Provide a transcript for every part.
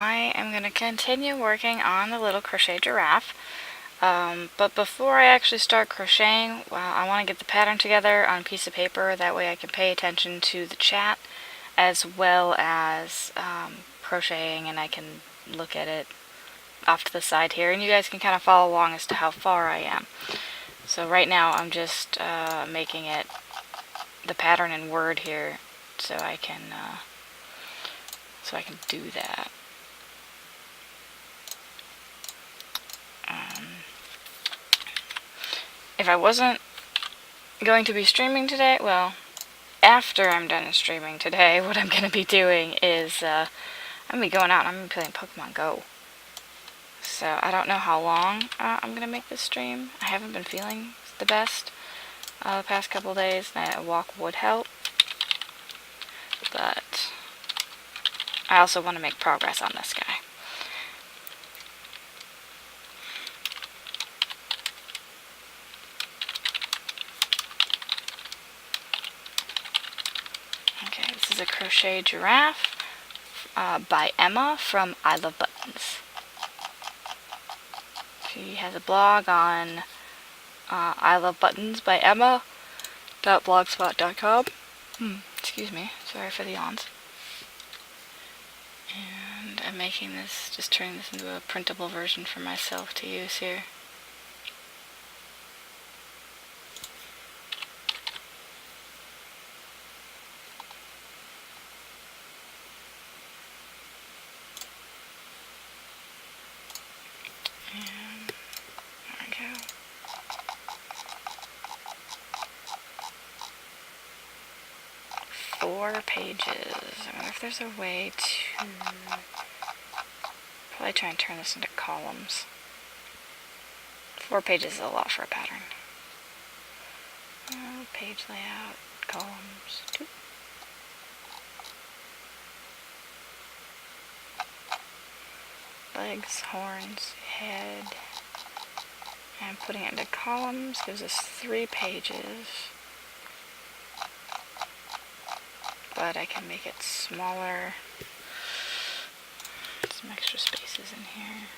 I am going to continue working on the little crochet giraffe, but before I actually start crocheting, I want to get the pattern together on a piece of paper. That way I can pay attention to the chat as well as crocheting, and I can look at it off to the side here, and you guys can kind of follow along as to how far I am. So right now I'm just making it the pattern in Word here, so I can do that. If I wasn't going to be streaming today, well, after I'm done streaming today, what I'm going to be doing is I'm going to be going out and I'm going to be playing Pokemon Go. So I don't know how long I'm going to make this stream. I haven't been feeling the best the past couple days, and a walk would help. But I also want to make progress on this guy. Okay, this is a crochet giraffe by Emma from I Love Buttons. She has a blog on I Love Buttons by Emma.blogspot.com. Excuse me, sorry for the yawns. And I'm making this, just turning this into a printable version for myself to use here. And there we go. Four pages. I wonder if there's a way to probably try and turn this into columns. 4 pages is a lot for a pattern. Page layout, columns, 2. Legs, horns, head. And putting it into columns gives us 3 pages. But I can make it smaller. Some extra spaces in here.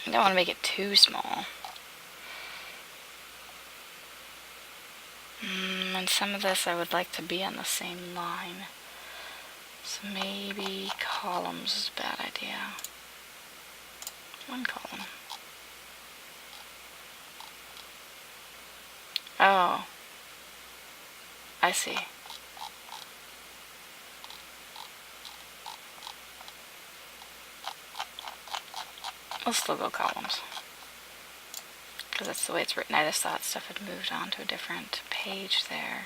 I don't want to make it too small. And some of this I would like to be on the same line. So maybe columns is a bad idea. 1 column. Oh. I see. We'll still go columns. Because that's the way it's written. I just thought stuff had moved on to a different page there.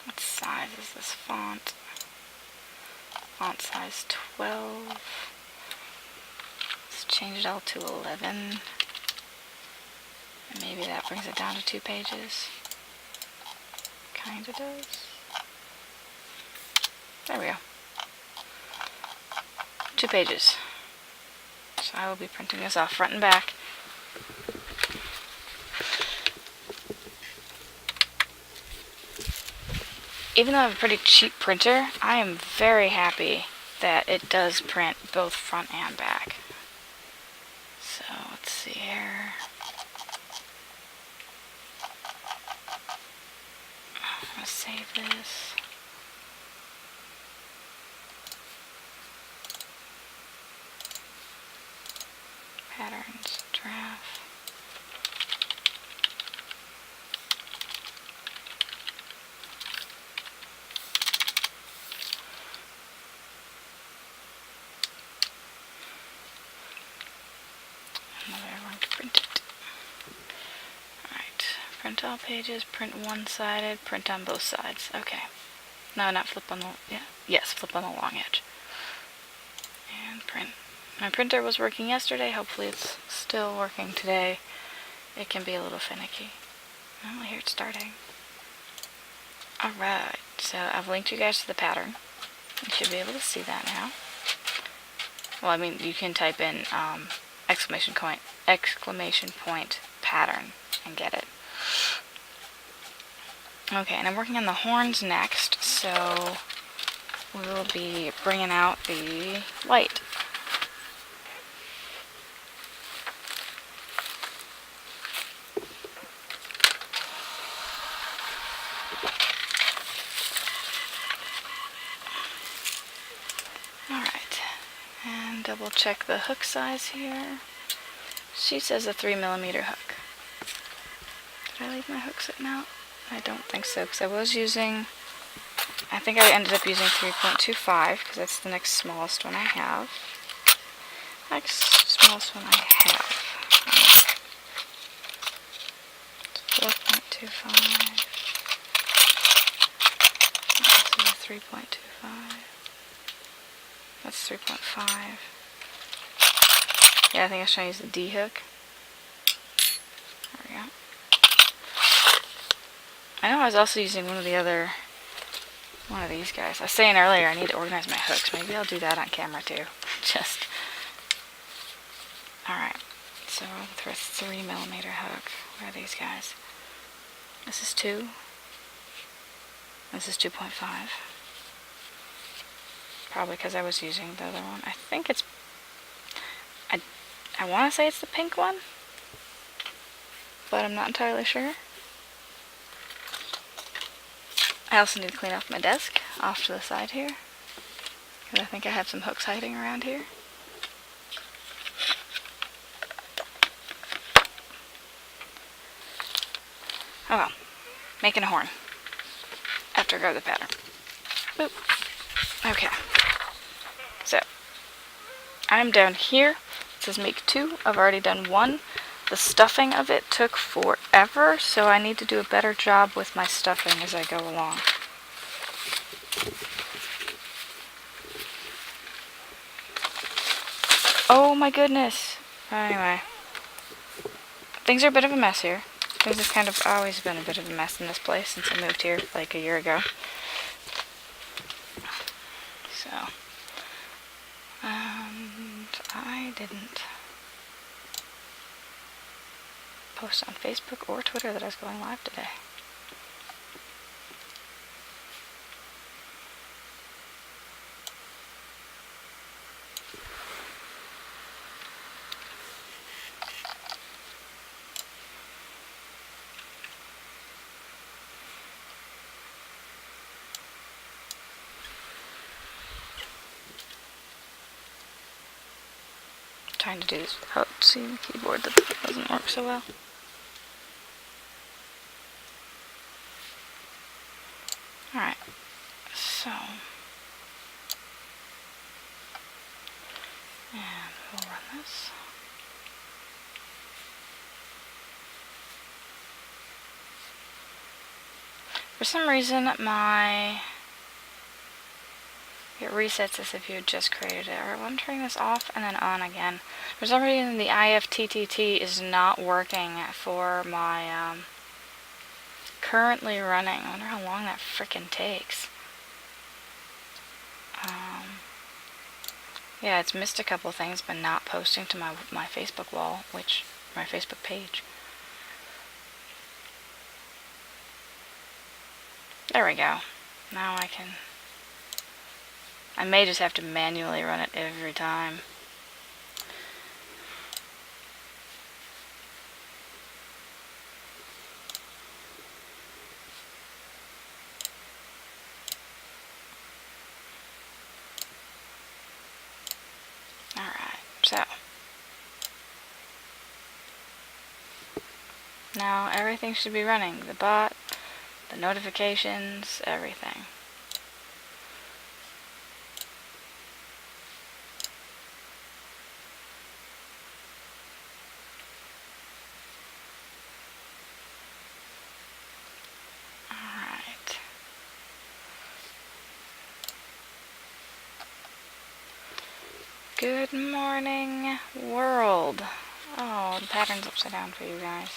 What size is this font? Font size 12. Let's change it all to 11. And maybe that brings it down to 2 pages. Kinda does. There we go. 2 pages. So I will be printing this off front and back. Even though I have a pretty cheap printer, I am very happy that it does print both front and back. So let's see here. I'm going to save this. Patterns, draft. Print all pages, print one-sided, print on both sides. Okay. No, not flip on the, yes, flip on the long edge. And print. My printer was working yesterday, hopefully it's still working today. it can be a little finicky. Oh, here it's starting. Alright, so I've linked you guys to the pattern. You should be able to see that now. Well, I mean, you can type in exclamation point pattern and get it. Okay, and I'm working on the horns next, so we'll be bringing out the light. Alright, and double check the hook size here. She says a 3mm hook. Did I leave my hook sitting out? I don't think so, because I think I ended up using 3.25, because that's the next smallest one I have. Next smallest one I have. 4.25. This is a 3.25. That's 3.5. Yeah, I think I was trying to use the D hook. There we go. I know I was also using one of these guys. I was saying earlier I need to organize my hooks. Maybe I'll do that on camera too. Alright. So I'll throw a 3mm hook. Where are these guys? This is 2. This is 2.5. Probably because I was using the other one. I think it's... I want to say it's the pink one, but I'm not entirely sure. I also need to clean off my desk off to the side here, because I think I have some hooks hiding around here. Oh well, making a horn after I grab the pattern. Boop. Okay, so I'm down here. It says make 2. I've already done 1. The stuffing of it took forever, so I need to do a better job with my stuffing as I go along. Oh my goodness! Anyway, things are a bit of a mess here. Things have kind of always been a bit of a mess in this place since I moved here like a year ago. So, and I didn't post on Facebook or Twitter that I was going live today. Trying to do this without seeing the keyboard, that doesn't work so well. Alright, so, and we'll run this. For some reason, it resets as if you had just created it. Alright, well, I'm turning this off and then on again. For some reason, the IFTTT is not working for my currently running. I wonder how long that frickin' takes. Yeah, it's missed a couple things, but not posting to my Facebook wall, my Facebook page. There we go. Now I may just have to manually run it every time. Alright, so now everything should be running. The bot, the notifications, everything. Alright. Good morning, world. Oh, no, the pattern's upside down for you guys.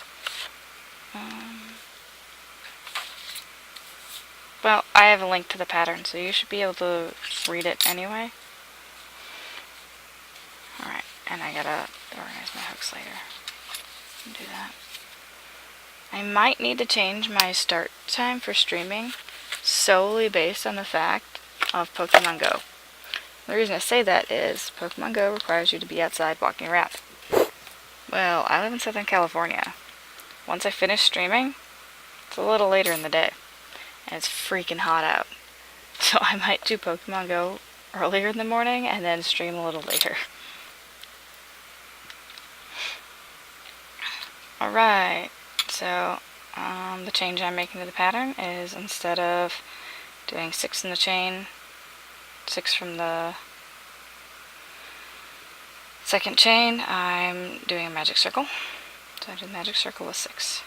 Well, I have a link to the pattern, so you should be able to read it anyway. Alright, and I gotta organize my hooks later. Do that. I might need to change my start time for streaming solely based on the fact of Pokemon Go. The reason I say that is Pokemon Go requires you to be outside walking around. Well, I live in Southern California. Once I finish streaming, it's a little later in the day, and it's freaking hot out. So I might do Pokemon Go earlier in the morning and then stream a little later. Alright, so the change I'm making to the pattern is instead of doing 6 in the chain, 6 from the second chain, I'm doing a magic circle. So I did magic circle with 6.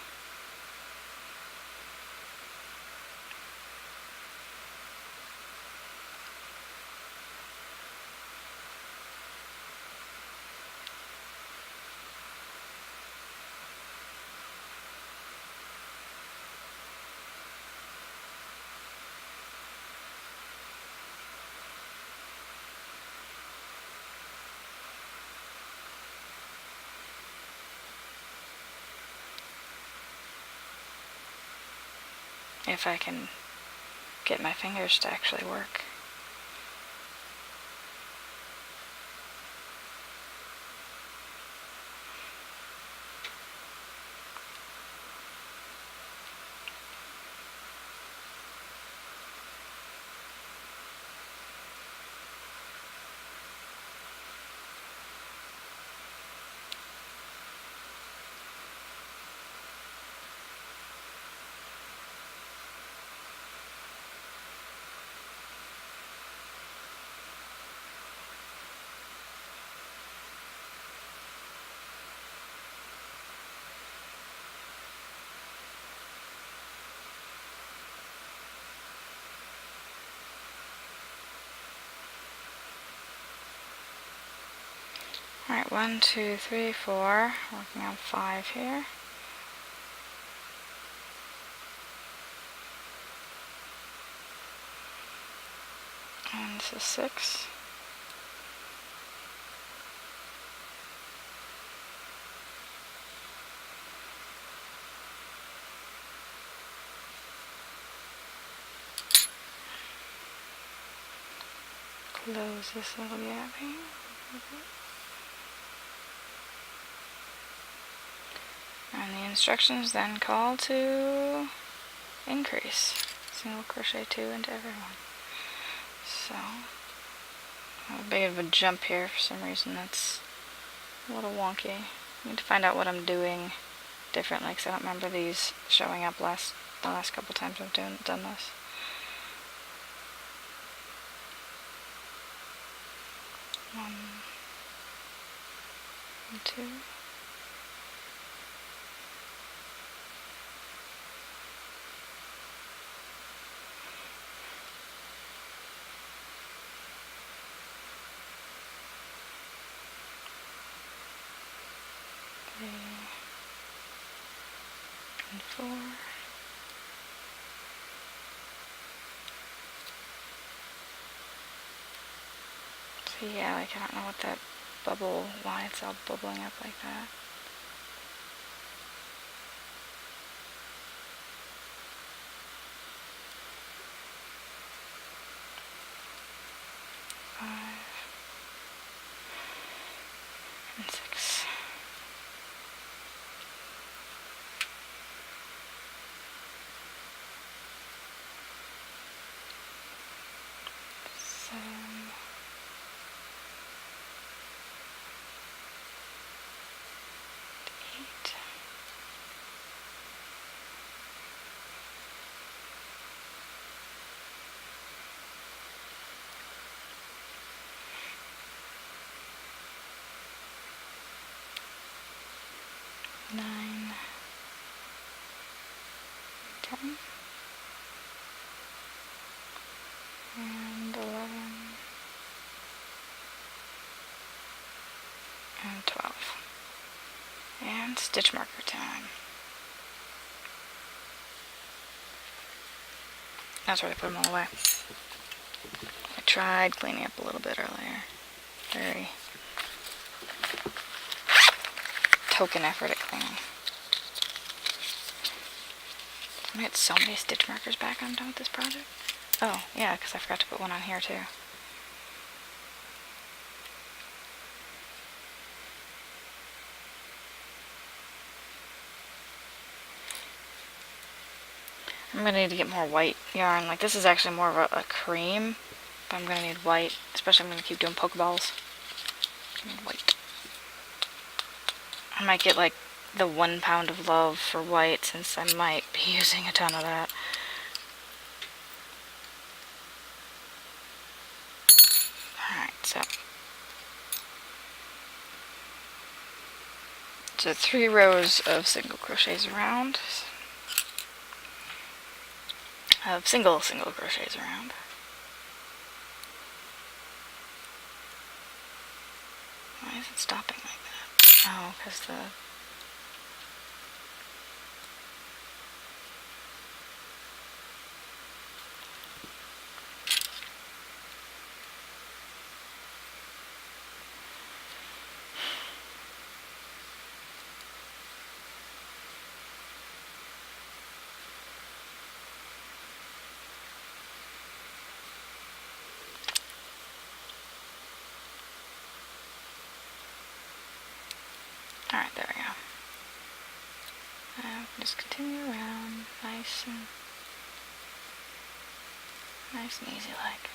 If I can get my fingers to actually work. Alright, 1, 2, 3, 4. Working on 5 here. And this is 6. Close this little gap here. And the instructions then call to increase. Single crochet 2 into every one. So, a bit of a jump here for some reason. That's a little wonky. I need to find out what I'm doing differently because I don't remember these showing up the last couple times I've done this. 1, 2. And 4. So yeah, like I don't know what that bubble, why it's all bubbling up like that. And 6. Nine, 10, and 11, and 12. And stitch marker time. That's where I put them all away. I tried cleaning up a little bit earlier. Very token effort at cleaning. I'm gonna get so many stitch markers back when I'm done with this project. Oh, yeah, because I forgot to put one on here too. I'm gonna need to get more white yarn. Like, this is actually more of a cream, but I'm gonna need white. Especially, I'm gonna keep doing pokeballs. I need white. I might get like the 1 pound of love for white, since I might be using a ton of that. Alright, so 3 rows of single crochets around. Single crochets around. Why is it stopping like that? Oh, because the... Alright, there we go. Just continue around, nice and easy like.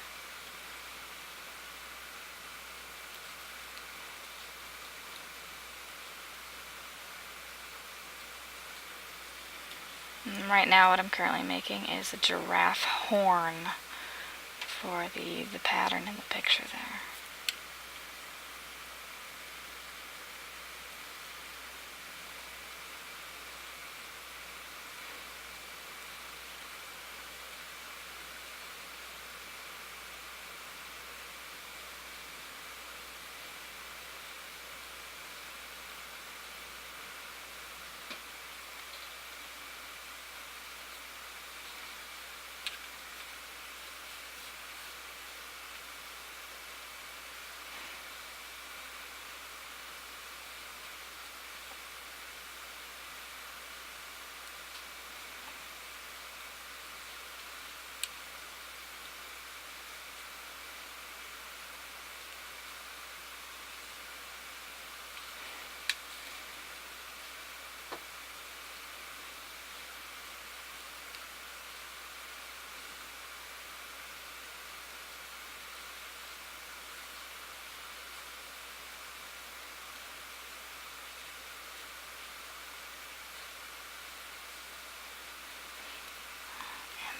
And right now what I'm currently making is a giraffe horn for the pattern in the picture there.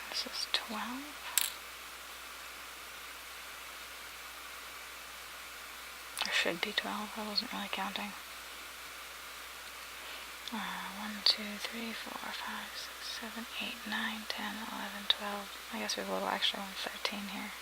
This is 12. There should be 12. I wasn't really counting. 1, 2, 3, 4, 5, 6, 7, 8, 9, 10, 11, 12. I guess we have a little extra one, 13 here.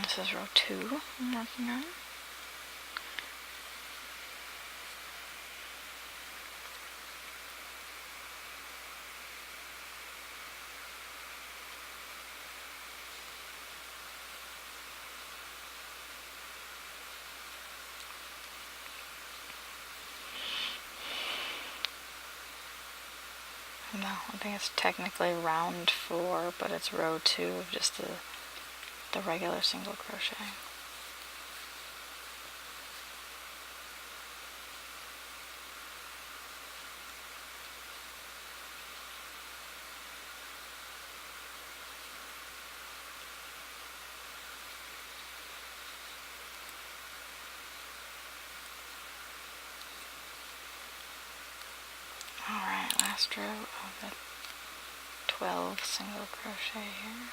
This is row 2 I'm working on. No, I think it's technically round 4, but it's row 2 of just the regular single crochet. Alright, last row of the 12 single crochet here.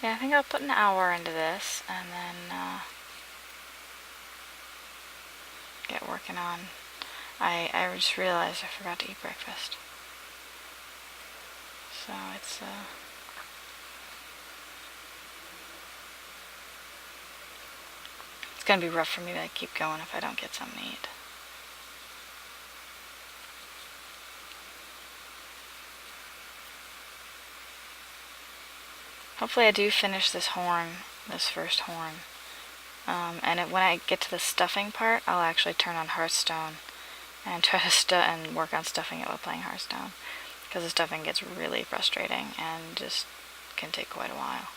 Yeah, I think I'll put an hour into this and then get working on. I just realized I forgot to eat breakfast. So it's gonna be rough for me to keep going if I don't get something to eat. Hopefully I do finish this horn, this first horn. And when I get to the stuffing part, I'll actually turn on Hearthstone and try to and work on stuffing it while playing Hearthstone. Because the stuffing gets really frustrating and just can take quite a while.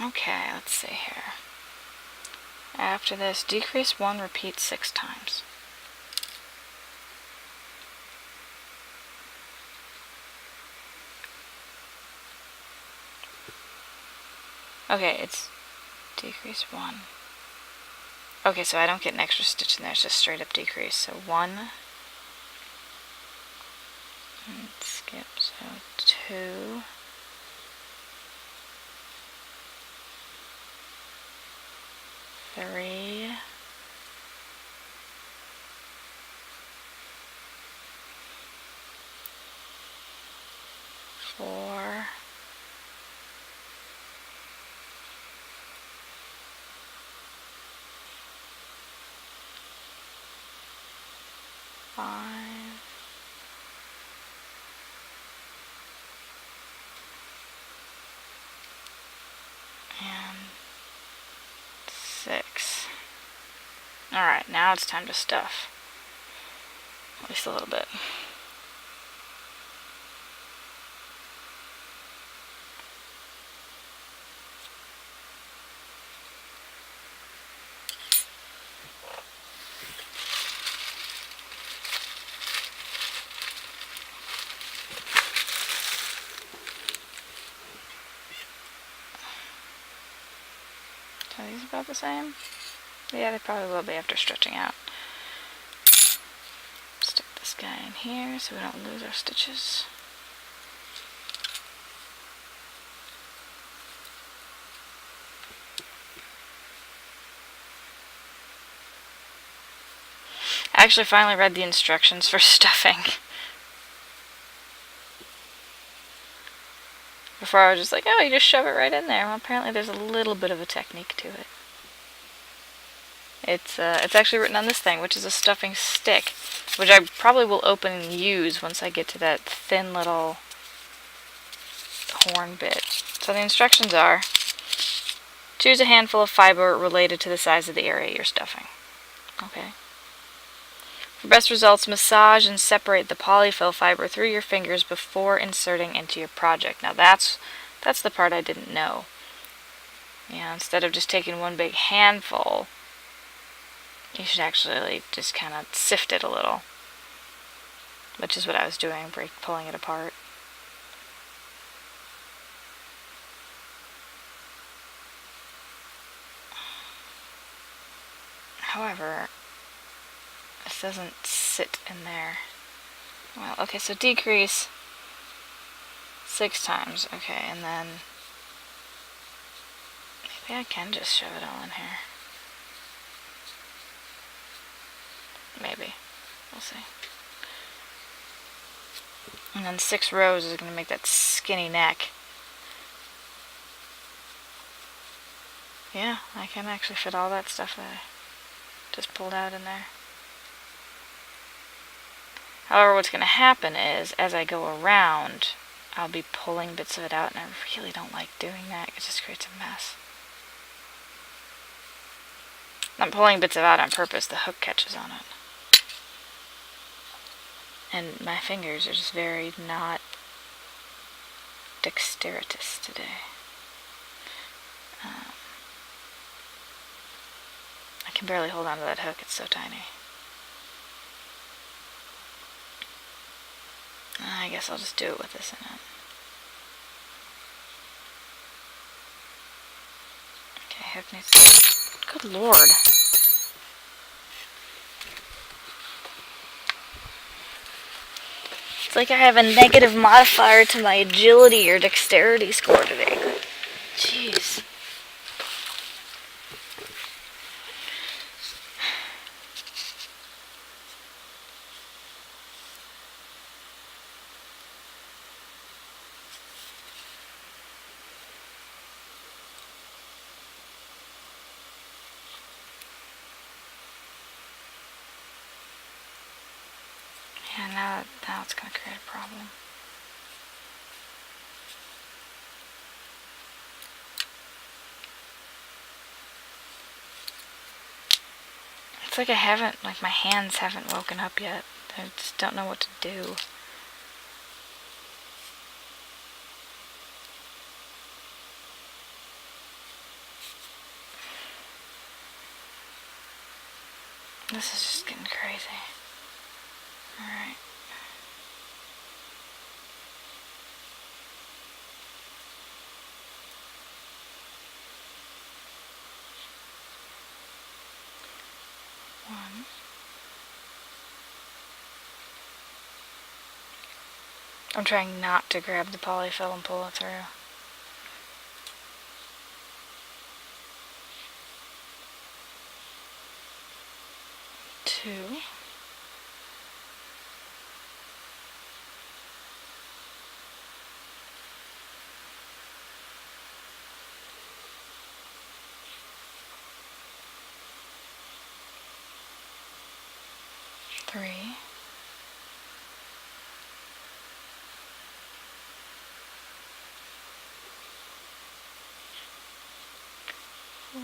Okay, let's see here. After this, decrease 1, repeat 6 times. Okay, it's decrease 1. Okay, so I don't get an extra stitch in there, it's just straight up decrease. So 1, and skip, so 2, 3, 4, 5, and 6. Alright, now it's time to stuff. At least a little bit. Are these about the same? Yeah, they probably will be after stretching out. Stick this guy in here so we don't lose our stitches. I actually finally read the instructions for stuffing. Before I was just like, oh, you just shove it right in there. Well, apparently there's a little bit of a technique to it. It's actually written on this thing, which is a stuffing stick, which I probably will open and use once I get to that thin little horn bit. So the instructions are: choose a handful of fiber related to the size of the area you're stuffing. Okay. For best results, massage and separate the polyfill fiber through your fingers before inserting into your project. Now that's the part I didn't know. Yeah, instead of just taking one big handful, you should actually just kind of sift it a little, which is what I was doing, pulling it apart. However, this doesn't sit in there. Well, okay, so decrease 6 times. Okay, and then maybe I can just shove it all in here. Maybe. We'll see. And then 6 rows is going to make that skinny neck. Yeah, I can actually fit all that stuff that I just pulled out in there. However, what's going to happen is, as I go around, I'll be pulling bits of it out, and I really don't like doing that. It just creates a mess. I'm pulling bits of it out on purpose. The hook catches on it. And my fingers are just very not dexterous today. I can barely hold on to that hook. It's so tiny. I guess I'll just do it with this in it. Okay, hook needs to... Good lord. It's like I have a negative modifier to my agility or dexterity score today. Jeez. Yeah, now it's going to create a problem. It's like my hands haven't woken up yet. I just don't know what to do. This is just getting crazy. Alright. One. I'm trying not to grab the polyfill and pull it through. 2. 3. 4.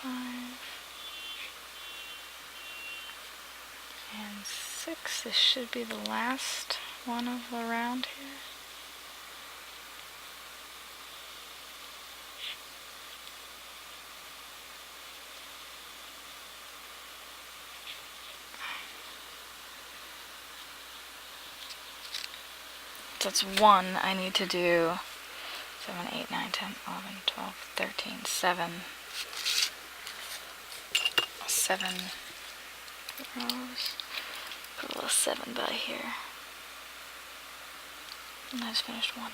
5. And 6. This should be the last one of the round here. So that's 1. I need to do 7, 8, 9, 10, 11, 12, 13, 7. 7 rows. Put a little 7 by here. And I just finished 1.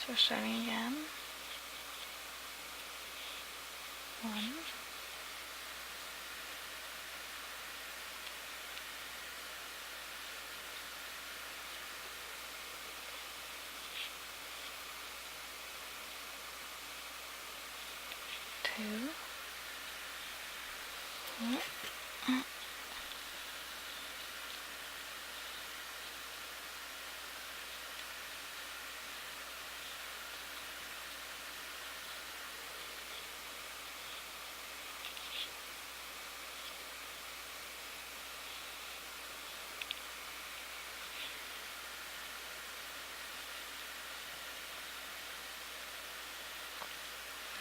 So starting again. 1. 2.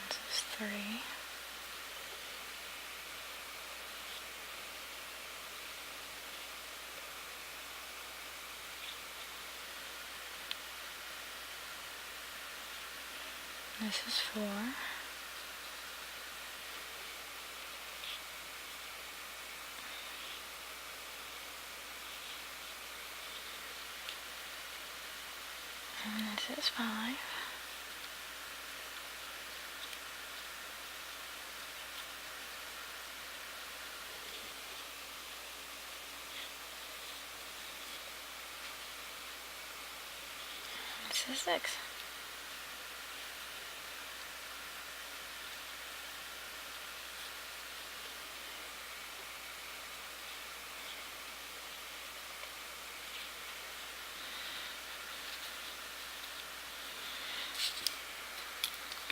This is 3. This is 4. And this is 5. This is 6.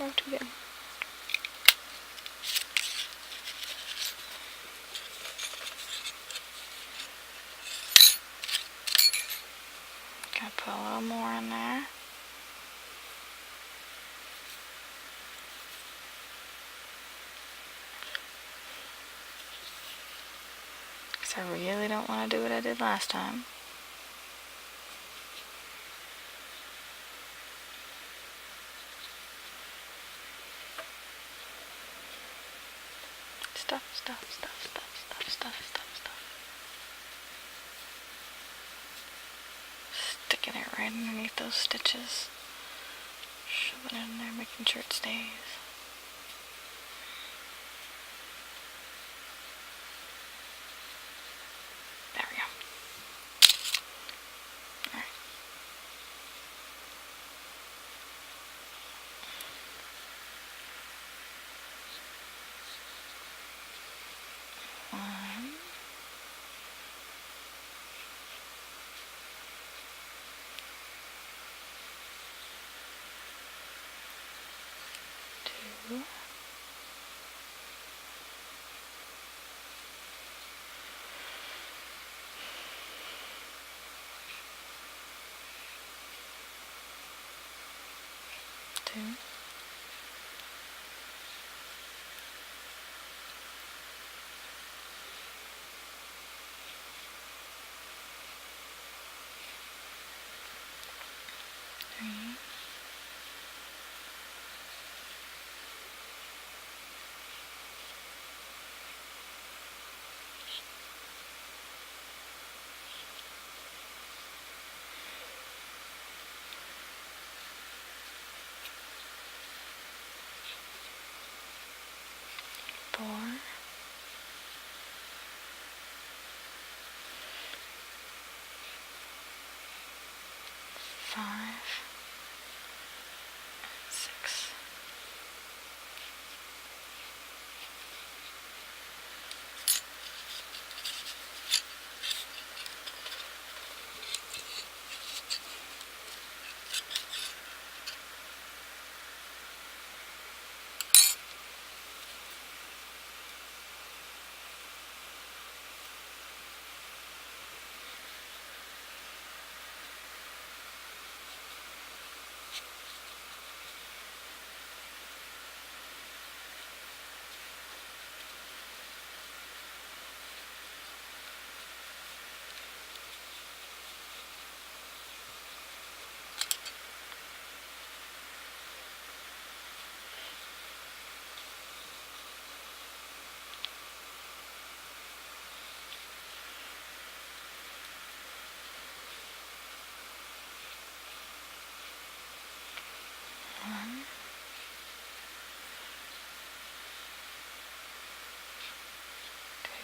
Oh, too good. Gotta put a little more in there. Because I really don't want to do what I did last time. Stuff. Sticking it right underneath those stitches. Shoving it in there, making sure it stays. There we go. Alright. One. 2. 2. 3. 4.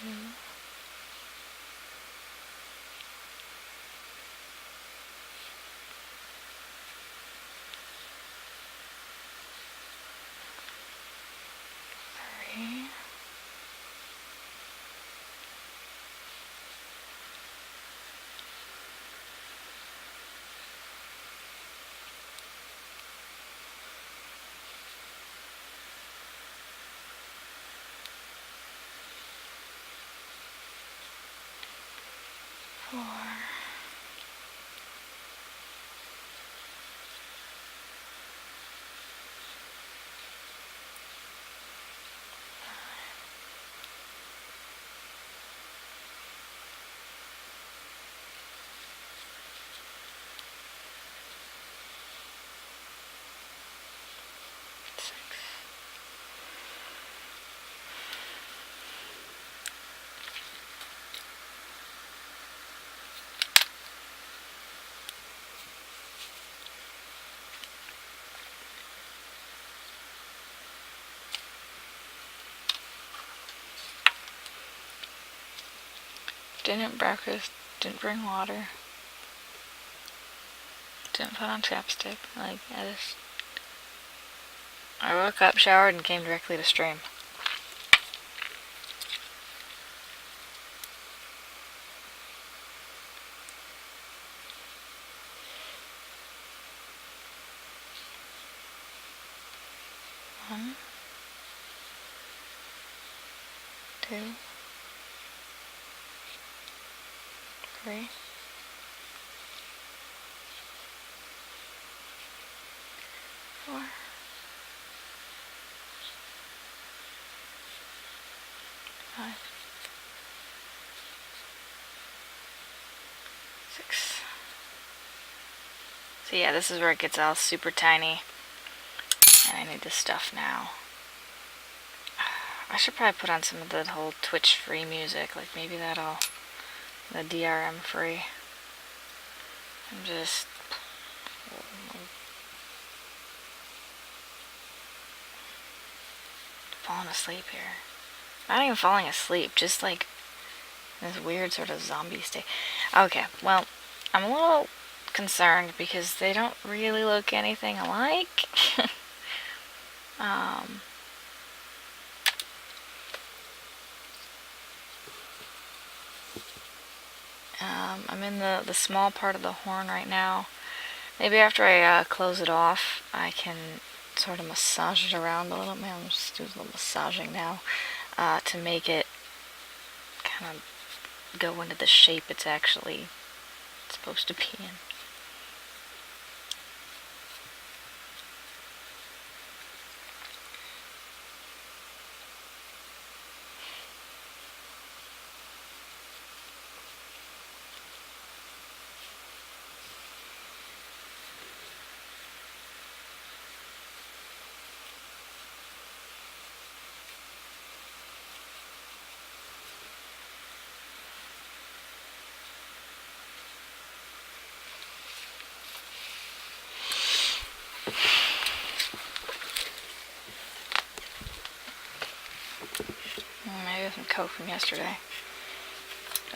3, 4, 6. Didn't breakfast, didn't bring water, didn't put on chapstick. Like, I woke up, showered, and came directly to stream. One, 2, 3, 4, 5, 6. So yeah, this is where it gets all super tiny. And I need this stuff now. I should probably put on some of the whole Twitch free music. Like maybe that'll... the DRM free. I'm just... falling asleep here. Not even falling asleep, just like this weird sort of zombie state. Okay, well, I'm a little concerned because they don't really look anything alike. I'm in the small part of the horn right now. Maybe after I close it off, I can sort of massage it around a little. Man, I'm just doing a little massaging now to make it kind of go into the shape it's actually supposed to be in. Maybe some Coke from yesterday.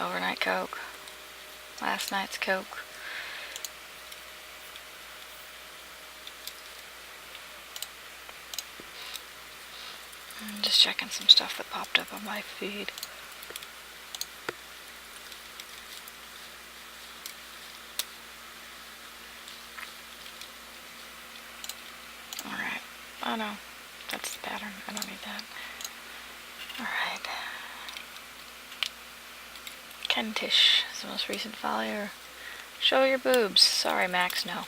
Overnight Coke. Last night's Coke. I'm just checking some stuff that popped up on my feed. Alright. Oh no. That's the pattern. I don't need that. Alright. Kentish is the most recent follower. Show your boobs. Sorry, Max, no.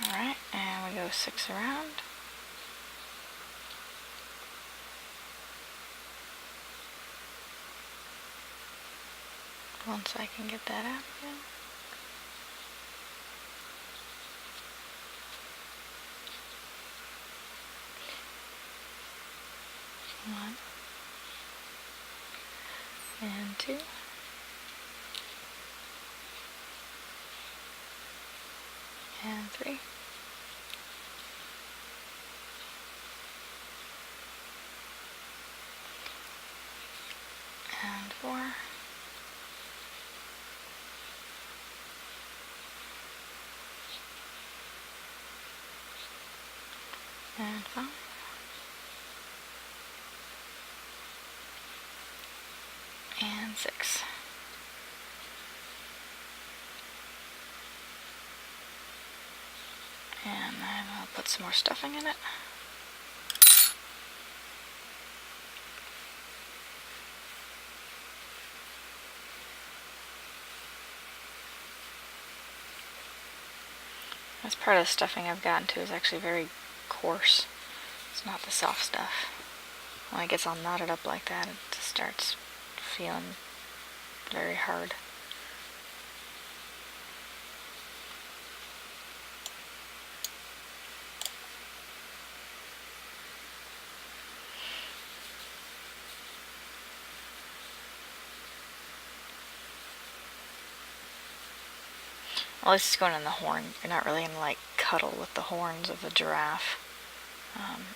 Alright, and we go 6 around. Once I can get that out again. 1 and 2 and 3 and 4 and 5 and 6. And then I'll put some more stuffing in it. This part of the stuffing I've gotten to is actually very coarse. It's not the soft stuff. When it gets all knotted up like that, it just starts feeling very hard. At least it's going in the horn. You're not really going to like cuddle with the horns of a giraffe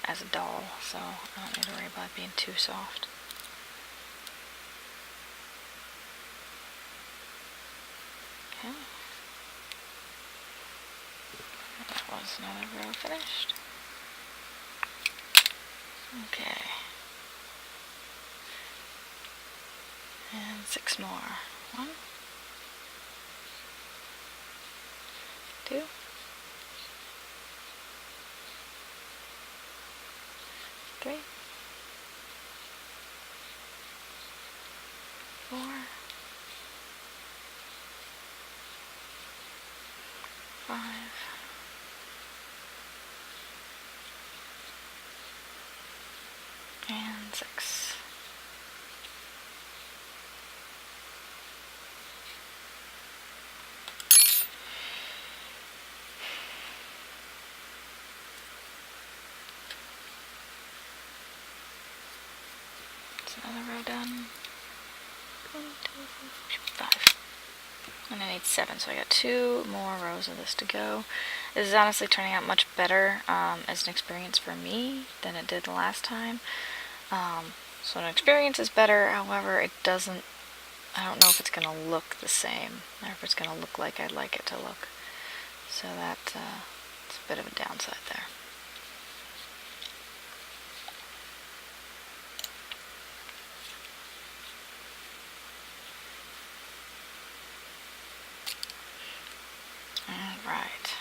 as a doll, so I don't need to worry about it being too soft. Okay. That was another row finished. Okay. And 6 more. 1, 2, 3, 4, 5, and 6. Another row done. 1, 2, 3, 4, 5. And I need 7, so I got 2 more rows of this to go. This is honestly turning out much better as an experience for me than it did the last time. So an experience is better, however, it doesn't, I don't know if it's going to look the same, or if it's going to look like I'd like it to look. So that's a bit of a downside there. Alright.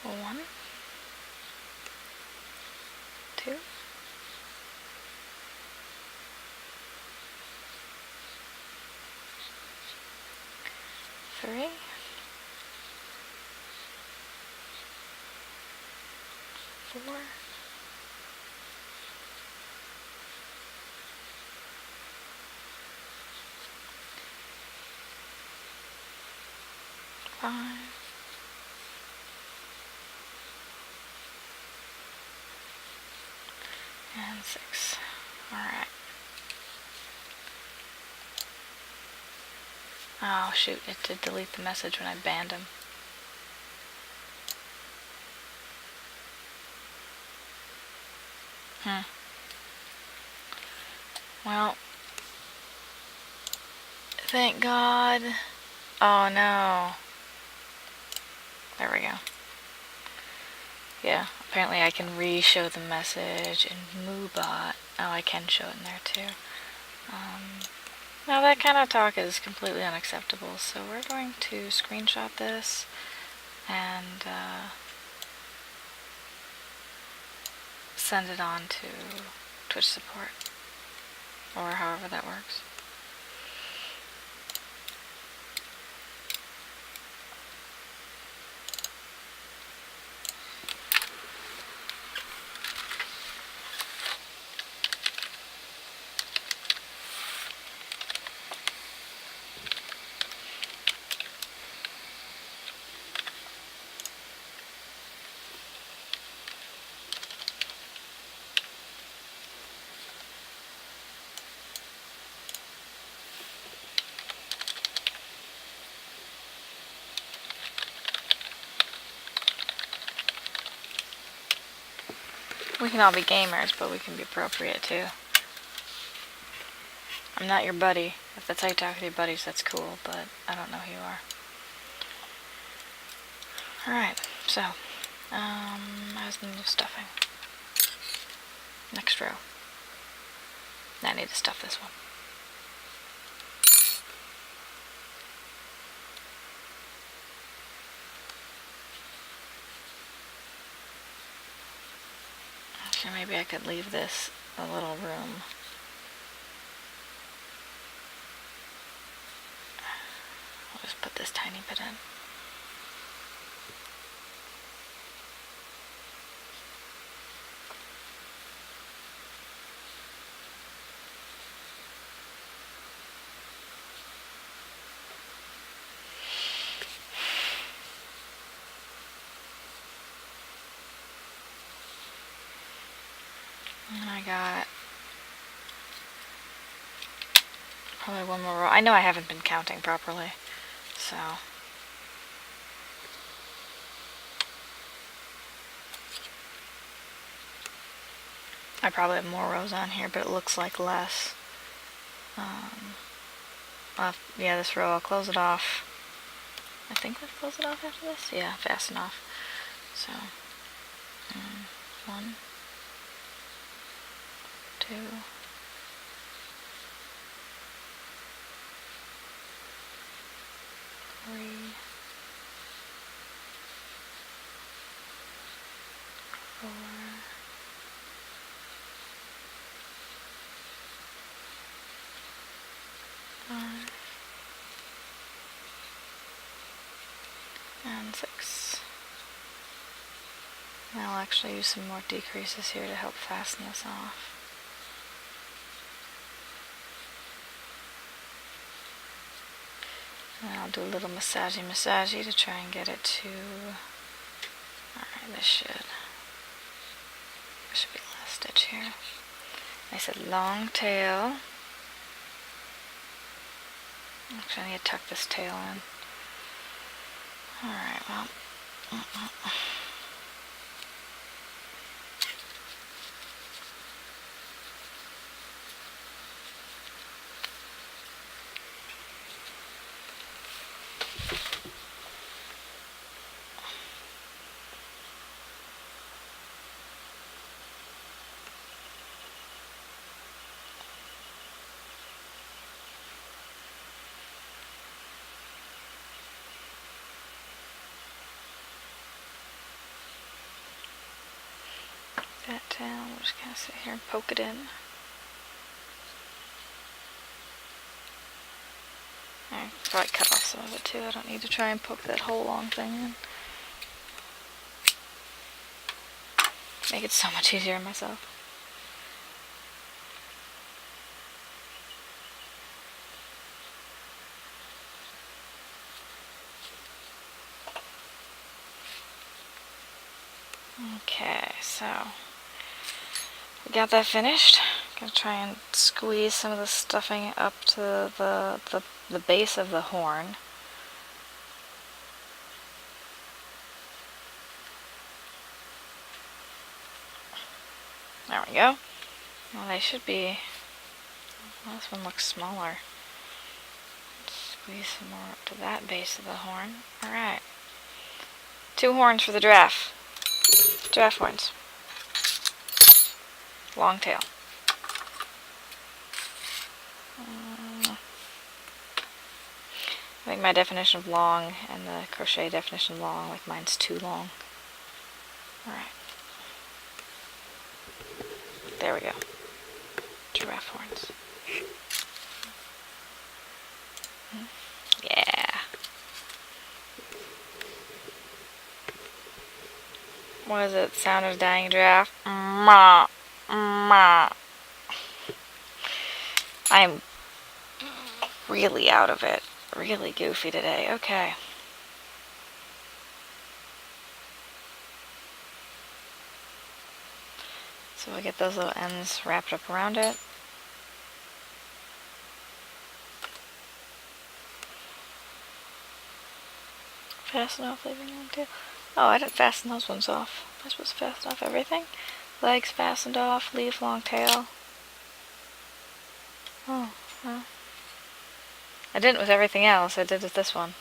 One, 2, 3, 4, 5, and 6. Alright. Oh shoot, it did delete the message when I banned him. Well, thank God. Oh no. There we go. Yeah, apparently I can re-show the message in MooBot. Oh, I can show it in there too. Now that kind of talk is completely unacceptable, so we're going to screenshot this and send it on to Twitch support, or however that works. We can all be gamers, but we can be appropriate too. I'm not your buddy. If that's how you talk with your buddies, that's cool, but I don't know who you are. Alright, so, I was in the stuffing. Next row. Now I need to stuff this one. Actually, maybe I could leave this a little room. I'll just put this tiny bit in. And I got probably one more row. I know I haven't been counting properly, so I probably have more rows on here, but it looks like less. Yeah, this row, I'll close it off. I think let's close it off after this. Yeah, fast enough. So, 1, 2, 3, 4, 5, and 6. And I'll actually use some more decreases here to help fasten this off. And I'll do a little massagey to try and get it to... Alright, this should be the last stitch here. I said long tail. Actually, I need to tuck this tail in. Alright, well... that tail, we'll just kind of sit here and poke it in. I probably cut off some of it too. I don't need to try and poke that whole long thing in. Make it so much easier on myself. Okay, so we got that finished. Gonna try and squeeze some of the stuffing up to the base of the horn. There we go. Well, they should be... Well, this one looks smaller. Squeeze some more up to that base of the horn. Alright. 2 horns for the giraffe. Giraffe horns. Long tail. I think my definition of long and the crochet definition of long, like mine's too long. Alright. There we go. Giraffe horns. Yeah. What is it? Sound of dying giraffe? Ma. Ma. I'm really out of it. Really goofy today. Okay. So we'll get those little ends wrapped up around it. Fasten off leaving them too. Oh, I didn't fasten those ones off. Am I supposed to fasten off everything? Legs fastened off, leave long tail. Oh, well. I didn't with everything else, I did with this one.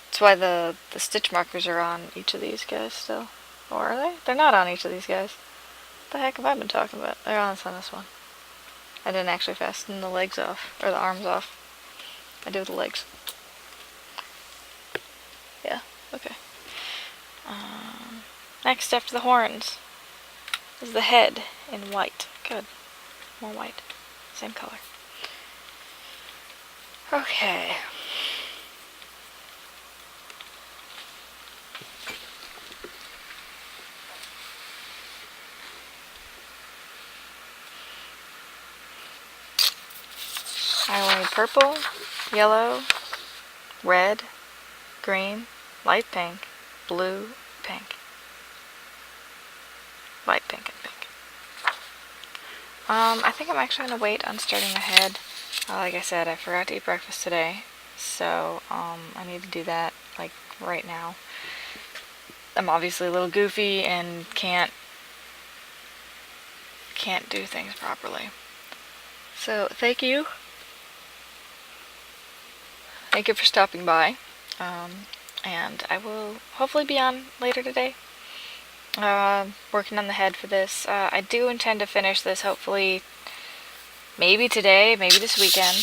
That's why the stitch markers are on each of these guys still. Or are they? They're not on each of these guys. What the heck have I been talking about? They're on this one. I didn't actually fasten the legs off, or the arms off. I did with the legs. Yeah, okay. Next, after the horns, is the head in white. Good. More white. Same color. Okay. I will need purple, yellow, red, green, light pink, blue, pink. Light pink and pink. I think I'm actually going to wait on starting the head. Like I said, I forgot to eat breakfast today, so I need to do that like right now. I'm obviously a little goofy and can't do things properly. So thank you. Thank you for stopping by. And I will hopefully be on later today. Working on the head for this. I do intend to finish this hopefully maybe today, maybe this weekend.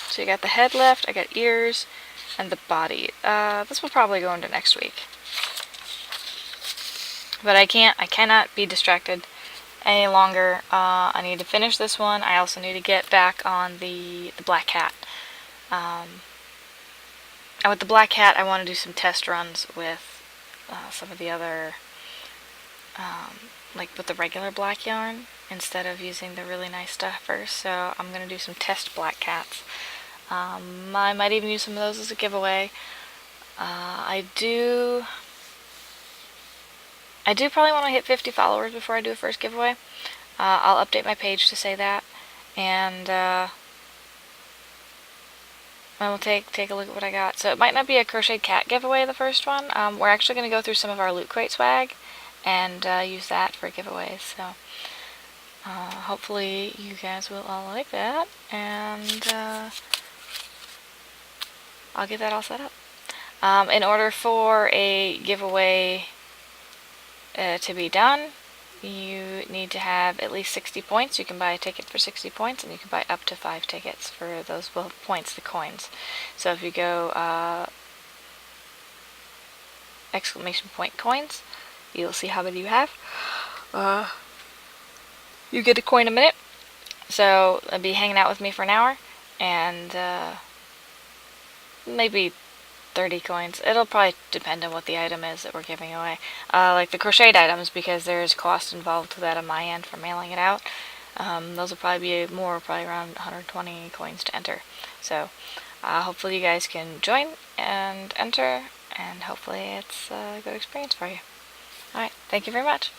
So you got the head left, I got ears, and the body. This will probably go into next week. But I cannot be distracted any longer. I need to finish this one. I also need to get back on the black cat. And with the black cat, I want to do some test runs with some of the other, like with the regular black yarn, instead of using the really nice stuff first. So I'm going to do some test black cats. I might even use some of those as a giveaway. I do probably want to hit 50 followers before I do a first giveaway. I'll update my page to say that, and I will take a look at what I got. So it might not be a crocheted cat giveaway, the first one. We're actually going to go through some of our Loot Crate swag and use that for giveaways. So hopefully you guys will all like that, and I'll get that all set up. In order for a giveaway to be done, you need to have at least 60 points. You can buy a ticket for 60 points, and you can buy up to 5 tickets for those points, the coins. So if you go exclamation point coins, you'll see how many you have. You get a coin a minute, so be hanging out with me for an hour, and maybe 30 coins. It'll probably depend on what the item is that we're giving away. Like the crocheted items, because there's cost involved to that on my end for mailing it out. Those will probably be probably around 120 coins to enter. So hopefully you guys can join and enter, and hopefully it's a good experience for you. Alright, thank you very much.